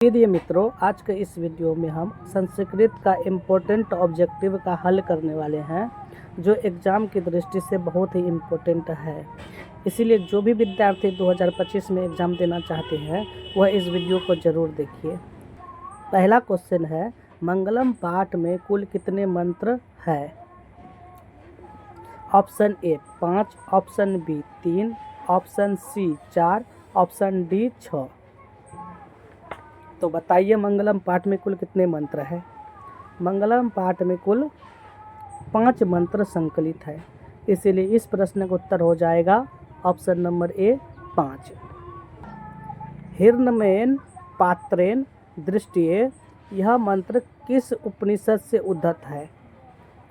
प्रिय मित्रों, आज के इस वीडियो में हम संस्कृत का इम्पोर्टेंट ऑब्जेक्टिव का हल करने वाले हैं, जो एग्ज़ाम की दृष्टि से बहुत ही इम्पोर्टेंट है। इसीलिए जो भी विद्यार्थी 2025 में एग्ज़ाम देना चाहते हैं वह इस वीडियो को ज़रूर देखिए। पहला क्वेश्चन है, मंगलम पाठ में कुल कितने मंत्र है? Option A 5, option B 3, option C 4, option D 6। तो बताइए मंगलम पाठ में कुल कितने मंत्र हैं? मंगलम पाठ में कुल 5 मंत्र संकलित है, इसीलिए इस प्रश्न का उत्तर हो जाएगा ऑप्शन नंबर ए 5। हिरण्मयेन पात्रेण दृष्टिये, यह मंत्र किस उपनिषद से उद्धत है?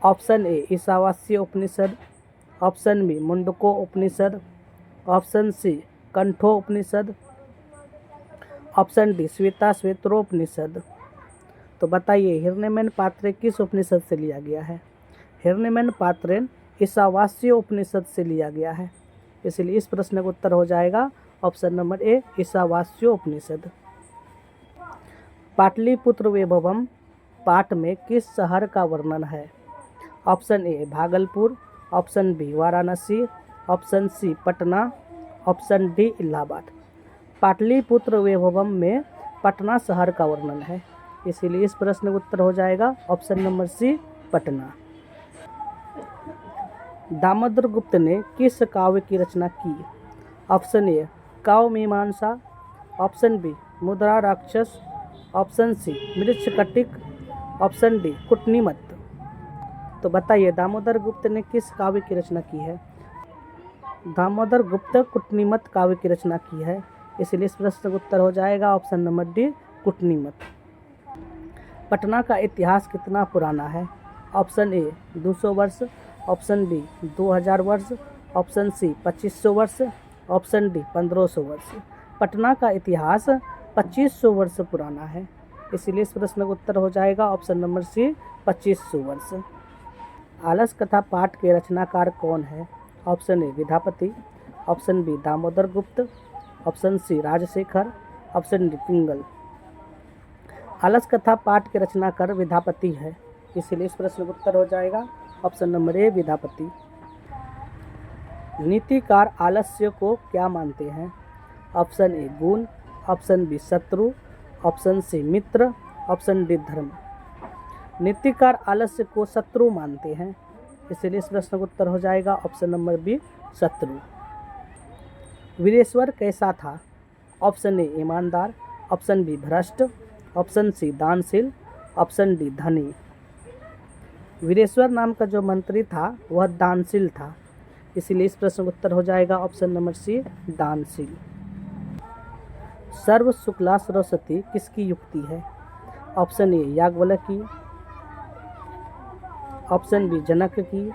Option A Ishavasya Upanishad, option B Mundako Upanishad, option C Katho Upanishad, option D Shvetashvatropanishad. तो बताइए हिरण्मयेन पात्रे किस उपनिषद से लिया गया है? हिरण्मयेन पात्रेण ईशावास्य उपनिषद से लिया गया है, इसलिए इस प्रश्न का उत्तर हो जाएगा option number A Ishavasya Upanishad. Pataliputra Vaibhavam पाठ में किस शहर का वर्णन है? Option A Bhagalpur, option B Varanasi, option C Patna, option D Allahabad. Pataliputra Vaibhavam में पटना शहर का वर्णन है, इसीलिए इस प्रश्न का उत्तर हो जाएगा option number C Patna. Damodar Gupta ने किस काव्य की रचना की? ऑप्शन ए काव्य मीमांसा, option B Mudra Rakshasa, option C Mrichchhakatika, option D Kuttanimata. तो बताइए दामोदर गुप्त ने किस काव्य की रचना की है? दामोदर गुप्त कुटनीमत काव्य की रचना की है, इसलिए इस प्रश्न का उत्तर हो जाएगा ऑप्शन नंबर डी कुटनीमत। पटना का इतिहास कितना पुराना है? ऑप्शन ए 200 वर्ष, ऑप्शन बी 2000 वर्ष, ऑप्शन सी 2500 वर्ष, ऑप्शन डी 1500 वर्ष। पटना का इतिहास 2500 वर्ष पुराना है, इसलिए इस प्रश्न का उत्तर हो जाएगा ऑप्शन नंबर सी 2500 वर्ष। आलस कथा पाठ के रचनाकार कौन है? Option A Vidyapati, option B Damodar Gupta, option C Rajashekhar, option D Pingal. Alas कथा पाठ के रचनाकार विद्यापति है, इसलिए इस प्रश्न का उत्तर हो जाएगा ऑप्शन नंबर ए विद्यापति। नीतिकार आलस्य को क्या मानते हैं? ऑप्शन ए गुण, ऑप्शन बी शत्रु, ऑप्शन सी मित्र, ऑप्शन डी धर्म। नीतिकार आलस्य को शत्रु मानते हैं, इसलिए इस प्रश्न का उत्तर हो जाएगा ऑप्शन नंबर बी शत्रु। वीरेश्वर कैसा था? ऑप्शन ए ईमानदार, ऑप्शन बी भ्रष्ट, ऑप्शन सी दानशील, ऑप्शन डी धनी। वीरेश्वर नाम का जो मंत्री था वह दानशील था, इसीलिए इस प्रश्न का उत्तर हो जाएगा ऑप्शन नंबर सी दानशील। सर्व शुक्ला सरस्वती किसकी युक्ति है? ऑप्शन ए याज्ञवल्क्य की, ऑप्शन बी जनक की,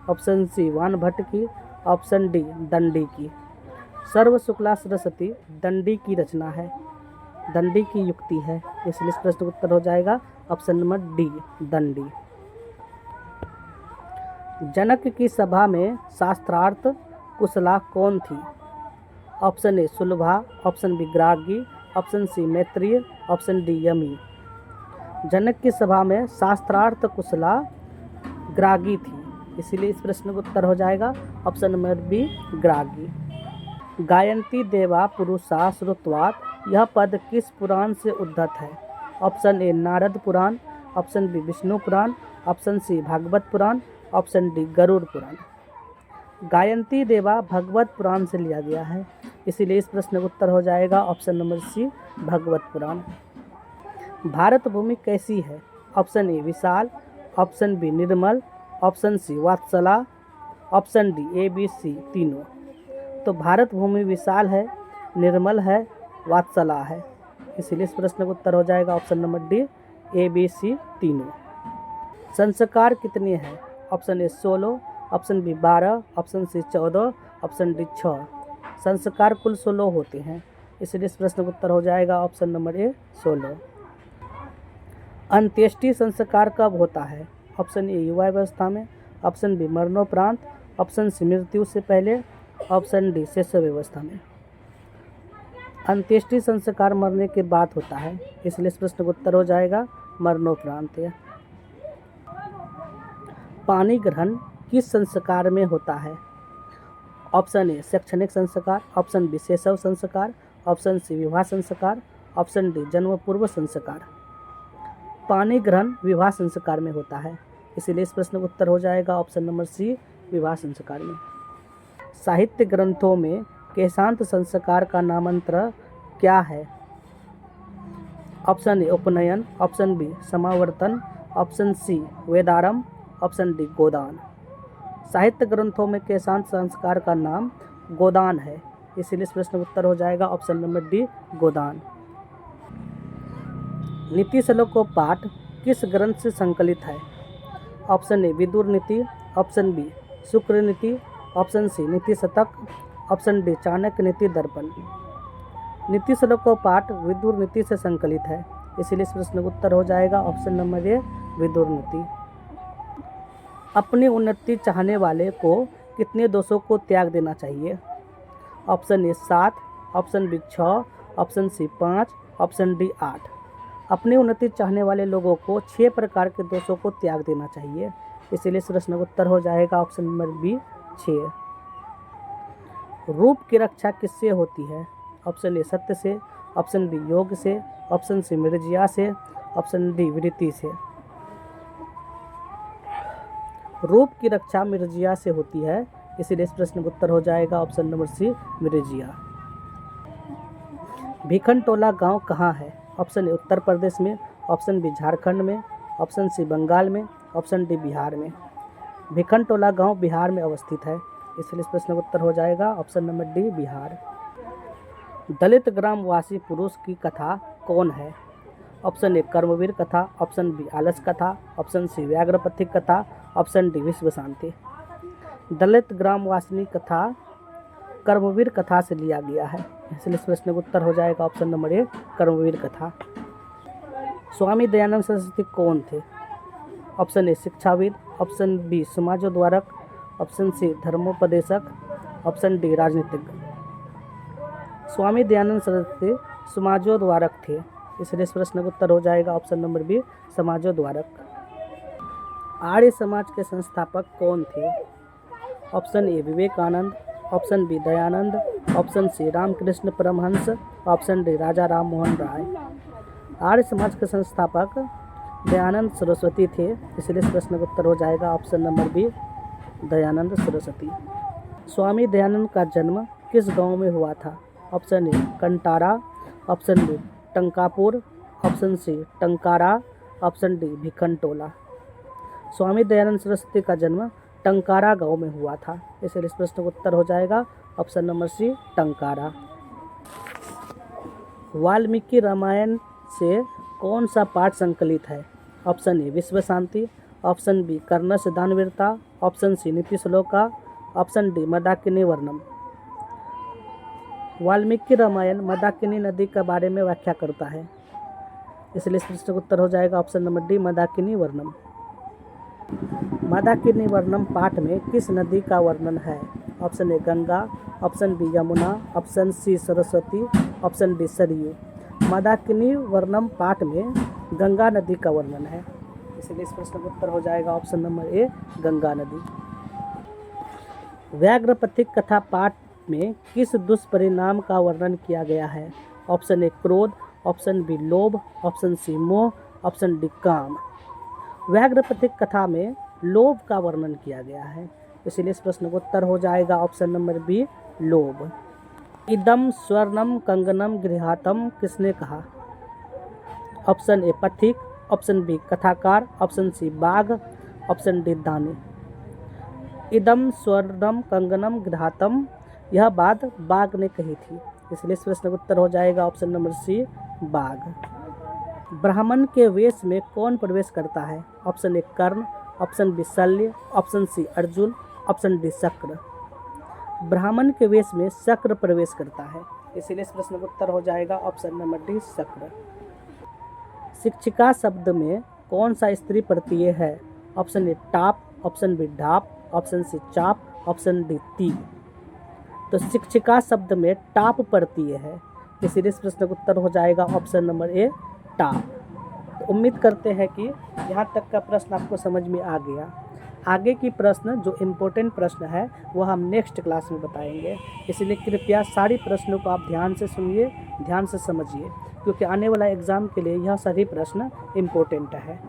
ऑप्शन सी वानभट्ट की, ऑप्शन डी दंडी की। सर्व शुक्ला सरस्वती दंडी की रचना है, दंडी की युक्ति है, इसलिए इस प्रश्न का उत्तर हो जाएगा option number D Dandi. Janak की सभा में शास्त्रार्थ कुशला कौन थी? Option A Sulabha, option B Gargi, option C Maitreyi, option D Yami. Janak की सभा में शास्त्रार्थ कुशला ग्रागी थी, इसीलिए इस प्रश्न का उत्तर हो जाएगा ऑप्शन नंबर बी ग्रागी। गायन्ति देवा पुरुषा श्रुत्वात्, यह पद किस पुराण से उद्धत है? Option A Narad Purana, option B Vishnu Purana, option C Bhagavat Purana, option D Garuda Purana. गायन्ति देवा भागवत पुराण से लिया गया है, इसीलिए इस प्रश्न का उत्तर हो जाएगा option number C Bhagavat Purana. Bharat भूमि कैसी है? ऑप्शन ए विशाल, ऑप्शन बी निर्मल, ऑप्शन सी वात्सला, option D A B C तीनों। तो भारत भूमि विशाल है, निर्मल है, वात्सला है, इसलिए इस प्रश्न का उत्तर हो जाएगा option number D A B C तीनों। संस्कार कितने हैं? Option A 16, option B 12, option C 14, option D 6। संस्कार कुल 16 होते हैं, इसलिए इस प्रश्न का उत्तर हो जाएगा ऑप्शन नंबर ए 16। अंत्येष्टि संस्कार कब होता है? ऑप्शन ए युवावस्था में, ऑप्शन बी मरणोपरांत, ऑप्शन सी मृत्यु से पहले, ऑप्शन डी शेष व्यवस्था में। अंत्येष्टि संस्कार मरने के बाद होता है, इसलिए इस प्रश्न का उत्तर हो जाएगा मरणोपरांत। पानी ग्रहण किस संस्कार में होता है? ऑप्शन ए शैक्षणिक संस्कार, ऑप्शन बी शैशव संस्कार, ऑप्शन सी विवाह संस्कार, ऑप्शन डी जन्म पूर्व संस्कार। पानी ग्रहण विवाह संस्कार में होता है, इसीलिए इस प्रश्न का उत्तर हो जाएगा ऑप्शन नंबर सी विवाह संस्कार में। साहित्य ग्रंथों में केशांत संस्कार का नामांतर क्या है? ऑप्शन ए उपनयन, ऑप्शन बी समावर्तन, ऑप्शन सी वेदारंभ, ऑप्शन डी गोदान। साहित्य ग्रंथों में केशांत संस्कार का नाम गोदान है, इसीलिए इस प्रश्न का उत्तर हो जाएगा ऑप्शन नंबर डी गोदान। नीति श्लोक पाठ किस ग्रंथ से संकलित है? ऑप्शन ए विदुर नीति, ऑप्शन बी शुक्र नीति, ऑप्शन सी नीति शतक, ऑप्शन डी चाणक्य नीति दर्पण। नीति श्लोक पाठ विदुर नीति से संकलित है, इसीलिए इस प्रश्न का उत्तर हो जाएगा ऑप्शन नंबर ए विदुर नीति। अपनी उन्नति चाहने वाले को कितने दोषों को त्याग देना चाहिए? Option A 7, option B 6, option C 5, option D 8। अपनी उन्नति चाहने वाले लोगों को 6 प्रकार के दोषों को त्याग देना चाहिए, इसीलिए इस प्रश्न का उत्तर हो जाएगा ऑप्शन नंबर बी 6। रूप की रक्षा किससे होती है? ऑप्शन ए सत्य से, ऑप्शन बी योग से, ऑप्शन सी मृज्या से, ऑप्शन डी वृत्ति से। रूप की रक्षा मृज्या से होती है, इसीलिए इस प्रश्न का उत्तर हो जाएगा ऑप्शन नंबर सी मृज्या। भिखनटोला गांव कहाँ है? ऑप्शन ए उत्तर प्रदेश में, ऑप्शन बी झारखंड में, ऑप्शन सी बंगाल में, ऑप्शन डी बिहार में। भिखनटोला गांव बिहार में अवस्थित है, इसलिए इस प्रश्न का उत्तर हो जाएगा ऑप्शन नंबर डी बिहार। दलित ग्रामवासी पुरुष की कथा कौन है? ऑप्शन ए कर्मवीर कथा, ऑप्शन बी आलस कथा, ऑप्शन सी व्याघ्रपथिक कथा, ऑप्शन डी विश्व शांति। दलित ग्रामवासिनी कथा कर्मवीर कथा से लिया गया है, इसलिए इस प्रश्न का उत्तर हो जाएगा ऑप्शन नंबर ए कर्मवीर कथा। स्वामी दयानंद सरस्वती कौन थे? ऑप्शन ए शिक्षाविद, ऑप्शन बी समाजोद्धारक, ऑप्शन सी धर्मोपदेशक, ऑप्शन डी राजनीतिज्ञ। स्वामी दयानंद सरस्वती समाजोद्धारक थे, इसलिए इस प्रश्न का उत्तर हो जाएगा ऑप्शन नंबर बी समाजोद्धारक। आर्य समाज के संस्थापक कौन थे? Option A Vivekananda, option B Dayanand, option C Ramakrishna Paramhansa, option D Raja Ram Mohan Roy. Arya Samaj के संस्थापक दयानंद सरस्वती थे, इसलिए इस प्रश्न का उत्तर हो जाएगा option number B Dayanand Saraswati. Swami Dayanand का जन्म किस गांव में हुआ था? Option A Kantara, option B Tankapur, option C Tankara, option D Bhikhantola. Swami Dayanand Saraswati का जन्म टंकारा गांव में हुआ था, इसलिए इस प्रश्न का उत्तर हो जाएगा option number C Tankara. Valmiki Ramayana से कौन सा पाठ संकलित है? ऑप्शन ए विश्व शांति, ऑप्शन बी कर्णश दानवीरता, ऑप्शन सी नीति श्लोका, ऑप्शन डी मंदाकिनी वर्णम। वाल्मीकि रामायण मंदाकिनी नदी के बारे में व्याख्या करता है, इसलिए इस प्रश्न का उत्तर हो जाएगा option number D Mandakini Varnam. Mandakini Varnam पाठ में किस नदी का वर्णन है? Option A Ganga, option B Yamuna, option C Saraswati, option D Saryu. Mandakini Varnam पाठ में गंगा नदी का वर्णन है, इसलिए इस प्रश्न का उत्तर हो जाएगा ऑप्शन नंबर ए गंगा नदी। व्याघ्रपथिक कथा पाठ में किस दुष्परिणाम का वर्णन किया गया है? ऑप्शन ए क्रोध, ऑप्शन बी लोभ, ऑप्शन सी मोह, ऑप्शन डी काम। व्याघ्रपथिक कथा में लोभ का वर्णन किया गया है, इसलिए इस प्रश्न का उत्तर हो जाएगा ऑप्शन नंबर बी लोभ। इदम स्वर्णम कंगनम गृहातम किसने कहा? ऑप्शन ए पथिक, ऑप्शन बी कथाकार, ऑप्शन सी बाघ, ऑप्शन डी दानी। इदम स्वर्णम कंगनम गृहातम, यह बात बाघ ने कही थी, इसलिए इस प्रश्न का उत्तर हो जाएगा ऑप्शन नंबर सी बाघ। ब्राह्मण के वेश में कौन प्रवेश करता है? Option A Karna, option B Shalya, option C Arjun, option D Shakra. ब्राह्मण के वेश में शक्र प्रवेश करता है, इसीलिए इस प्रश्न का उत्तर हो जाएगा ऑप्शन नंबर डी शक्र। शिक्षिका शब्द में कौन सा स्त्री प्रत्यय है? ऑप्शन ए टाप, ऑप्शन बी ढाप, ऑप्शन सी चाप, ऑप्शन डी ती। तो शिक्षिका शब्द में टाप प्रत्यय है, इसलिए इस प्रश्न का उत्तर हो जाएगा ऑप्शन नंबर ए टा। तो उम्मीद करते हैं कि यहाँ तक का प्रश्न आपको समझ में आ गया। आगे की प्रश्न जो इम्पोर्टेंट प्रश्न है वो हम नेक्स्ट क्लास में बताएंगे, इसलिए कृपया सारी प्रश्नों को आप ध्यान से सुनिए, ध्यान से समझिए, क्योंकि आने वाला एग्ज़ाम के लिए यह सभी प्रश्न इम्पोर्टेंट है।